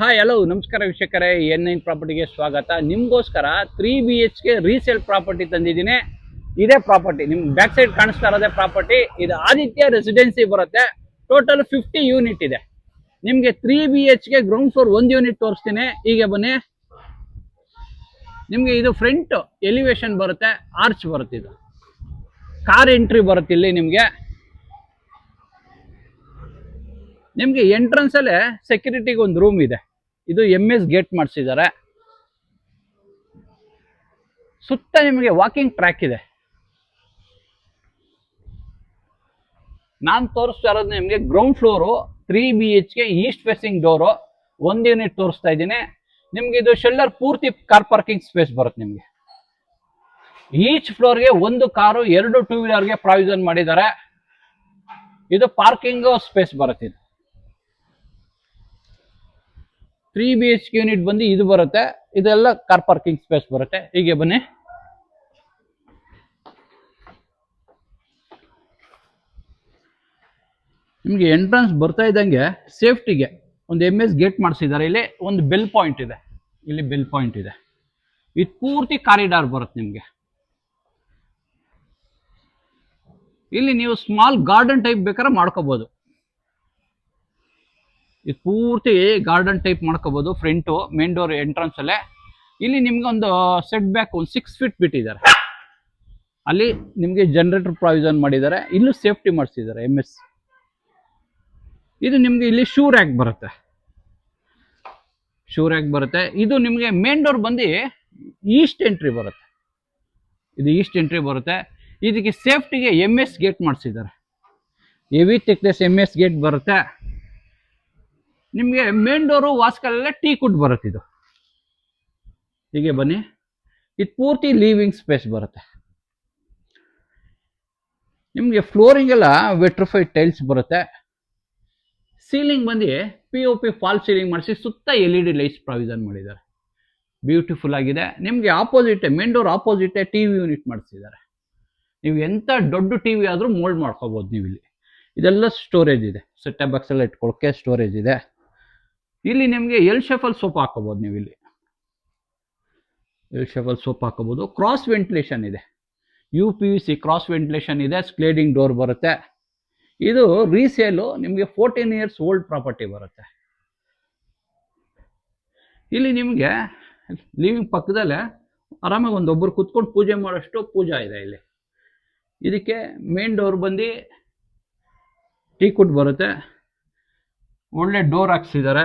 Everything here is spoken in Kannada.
ಹಾಯ್ ಹಲೋ ನಮಸ್ಕಾರ ವೀಕ್ಷಕರೇ, N9 ಪ್ರಾಪರ್ಟಿಗೆ ಸ್ವಾಗತ. ನಿಮಗೋಸ್ಕರ 3BHK ರೀಸೇಲ್ ಪ್ರಾಪರ್ಟಿ ತಂದಿದ್ದೀನಿ. ಇದೇ ಪ್ರಾಪರ್ಟಿ ನಿಮ್ಗೆ ಬ್ಯಾಕ್ ಸೈಡ್ ಕಾಣಿಸ್ತಾ ಇರೋದೇ ಪ್ರಾಪರ್ಟಿ. ಇದು ಆದಿತ್ಯ ರೆಸಿಡೆನ್ಸಿ ಬರುತ್ತೆ. ಟೋಟಲ್ 50 ಯೂನಿಟ್ ಇದೆ. ನಿಮಗೆ 3BHK ಗ್ರೌಂಡ್ ಫ್ಲೋರ್ 1 ಯೂನಿಟ್ ತೋರಿಸ್ತೀನಿ. ಈಗ ಬನ್ನಿ. ನಿಮಗೆ ಇದು ಫ್ರಂಟ್ ಎಲಿವೇಶನ್ ಬರುತ್ತೆ, ಆರ್ಚ್ ಬರುತ್ತೆ, ಇದು ಕಾರ್ ಎಂಟ್ರಿ ಬರುತ್ತೆ. ಇಲ್ಲಿ ನಿಮ್ಗೆ ಎಂಟ್ರೆನ್ಸ್ ಅಲ್ಲೇ ಸೆಕ್ಯೂರಿಟಿಗೆ ಒಂದು ರೂಮ್ ಇದೆ. ಇದು MS ಗೇಟ್ ಮಾಡಿಸಿದ್ದಾರೆ. ಸುತ್ತ ನಿಮಗೆ ವಾಕಿಂಗ್ ಟ್ರ್ಯಾಕ್ ಇದೆ. ನಾನು ತೋರಿಸ್ತಾ ಇರೋದು ನಿಮಗೆ ground floor 3BHK East facing door 1 unit ತೋರಿಸ್ತಾ ಇದ್ದೀನಿ. ನಿಮ್ಗೆ ಇದು ಶೆಲ್ಲರ್ ಪೂರ್ತಿ ಕಾರ್ ಪಾರ್ಕಿಂಗ್ ಸ್ಪೇಸ್ ಬರುತ್ತೆ. ನಿಮಗೆ ಈಚ್ ಫ್ಲೋರ್ಗೆ 1 ಕಾರು 2 ಟೂ ವೀಲರ್ಗೆ ಪ್ರಾವಿಷನ್ ಮಾಡಿದ್ದಾರೆ. ಇದು ಪಾರ್ಕಿಂಗ್ ಸ್ಪೇಸ್ ಬರುತ್ತೆ. ಇದು 3BHK ಯೂನಿಟ್ ಬಂದು ಇದು ಬರುತ್ತೆ. ಇದೆಲ್ಲ ಕಾರ್ ಪಾರ್ಕಿಂಗ್ ಸ್ಪೇಸ್ ಬರುತ್ತೆ. ಹೀಗೆ ಬನ್ನಿ. ನಿಮಗೆ ಎಂಟ್ರೆನ್ಸ್ ಬರ್ತಾ ಇದ್ದಂಗೆ ಸೇಫ್ಟಿಗೆ ಒಂದು MS ಗೇಟ್ ಮಾಡಿಸಿದ್ದಾರೆ. ಇಲ್ಲಿ ಒಂದು ಬೆಲ್ ಪಾಯಿಂಟ್ ಇದೆ. ಇಲ್ಲಿ ಬೆಲ್ ಪಾಯಿಂಟ್ ಇದೆ. ಇದು ಪೂರ್ತಿ ಕಾರಿಡಾರ್ ಬರುತ್ತೆ. ನಿಮಗೆ ಇಲ್ಲಿ ನೀವು ಸ್ಮಾಲ್ ಗಾರ್ಡನ್ ಟೈಪ್ ಬೇಕಾದ್ರೆ ಮಾಡ್ಕೋಬಹುದು. ಇದು ಪೂರ್ತಿ ಗಾರ್ಡನ್ ಟೈಪ್ ಮಾಡ್ಕೋಬಹುದು. ಫ್ರಂಟು ಮೇನ್ ಡೋರ್ ಎಂಟ್ರೆನ್ಸ್ ಅಲ್ಲೇ ಇಲ್ಲಿ ನಿಮ್ಗೆ ಒಂದು ಸೆಟ್ ಬ್ಯಾಕ್ ಒಂದು 6 ಫೀಟ್ ಬಿಟ್ಟಿದ್ದಾರೆ. ಅಲ್ಲಿ ನಿಮಗೆ ಜನರೇಟರ್ ಪ್ರಾವಿಷನ್ ಮಾಡಿದ್ದಾರೆ. ಇಲ್ಲೂ ಸೇಫ್ಟಿ ಮಾಡಿಸಿದ್ದಾರೆ MS. ಇದು ನಿಮ್ಗೆ ಇಲ್ಲಿ ಶೂ ರ್ಯಾಕ್ ಬರುತ್ತೆ. ಇದು ನಿಮಗೆ ಮೇನ್ ಡೋರ್ ಬಂದು ಈಸ್ಟ್ ಎಂಟ್ರಿ ಬರುತ್ತೆ. ಇದು ಈಸ್ಟ್ ಎಂಟ್ರಿ ಬರುತ್ತೆ. ಇದಕ್ಕೆ ಸೇಫ್ಟಿಗೆ MS ಗೇಟ್ ಮಾಡಿಸಿದ್ದಾರೆ. ಹೆವಿ ಥಿಕ್ನೆಸ್ MS ಗೇಟ್ ಬರುತ್ತೆ. ನಿಮಗೆ ಮೇನ್ ಡೋರು ವಾಸ್ಕಲೆಲ್ಲ ಟೀ ಕುಡ್ ಬರುತ್ತೆ. ಇದು ಹೀಗೆ ಬನ್ನಿ. ಇದು ಪೂರ್ತಿ ಲೀವಿಂಗ್ ಸ್ಪೇಸ್ ಬರುತ್ತೆ. ನಿಮಗೆ ಫ್ಲೋರಿಂಗ್ ಎಲ್ಲ ವೆಟ್ರಿಫೈಡ್ ಟೈಲ್ಸ್ ಬರುತ್ತೆ. ಸೀಲಿಂಗ್ ಬಂದು POP ಫಾಲ್ ಸೀಲಿಂಗ್ ಮಾಡಿಸಿ ಸುತ್ತ LED ಲೈಟ್ಸ್ ಪ್ರಾವಿಷನ್ ಮಾಡಿದ್ದಾರೆ. ಬ್ಯೂಟಿಫುಲ್ ಆಗಿದೆ. ನಿಮಗೆ opposite main door opposite TV unit ಮಾಡಿಸಿದ್ದಾರೆ. ನೀವು ಎಂಥ ದೊಡ್ಡ TV ಆದರೂ ಮೋಲ್ಡ್ ಮಾಡ್ಕೋಬೋದು. ನೀವು ಇಲ್ಲಿ ಇದೆಲ್ಲ ಸ್ಟೋರೇಜ್ ಇದೆ. ಸೆಟಪ್ ಬಾಕ್ಸ್ ಎಲ್ಲ ಇಟ್ಕೊಳ್ಳೋಕ್ಕೆ ಸ್ಟೋರೇಜ್ ಇದೆ. ಇಲ್ಲಿ ನಿಮಗೆ ಎಲ್ ಶೇಫಲ್ ಸೋಫಾ ಹಾಕೋಬಹುದು. ನೀವು ಇಲ್ಲಿ ಎಲ್ ಶೇಫಲ್ ಸೋಫಾ ಹಾಕೋಬಹುದು. ಕ್ರಾಸ್ ವೆಂಟಿಲೇಷನ್ ಇದೆ. UPVC ಕ್ರಾಸ್ ವೆಂಟಿಲೇಷನ್ ಇದೆ. ಸ್ಲೈಡಿಂಗ್ ಡೋರ್ ಬರುತ್ತೆ. ಇದು ರೀಸೇಲು ನಿಮಗೆ 14 ಇಯರ್ಸ್ ಓಲ್ಡ್ ಪ್ರಾಪರ್ಟಿ ಬರುತ್ತೆ. ಇಲ್ಲಿ ನಿಮಗೆ ಲಿವಿಂಗ್ ಪಕ್ಕದಲ್ಲೇ ಆರಾಮಾಗಿ ಒಂದೊಬ್ಬರು ಕುತ್ಕೊಂಡು ಪೂಜೆ ಮಾಡೋಷ್ಟು ಪೂಜಾ ಇದೆ. ಇಲ್ಲಿ ಇದಕ್ಕೆ ಮೇನ್ ಡೋರ್ ಬಂದು ಟೀ ಕುಡ್ ಬರುತ್ತೆ. ಒಳ್ಳೆ ಡೋರ್ ಹಾಕ್ಸಿದ್ದಾರೆ.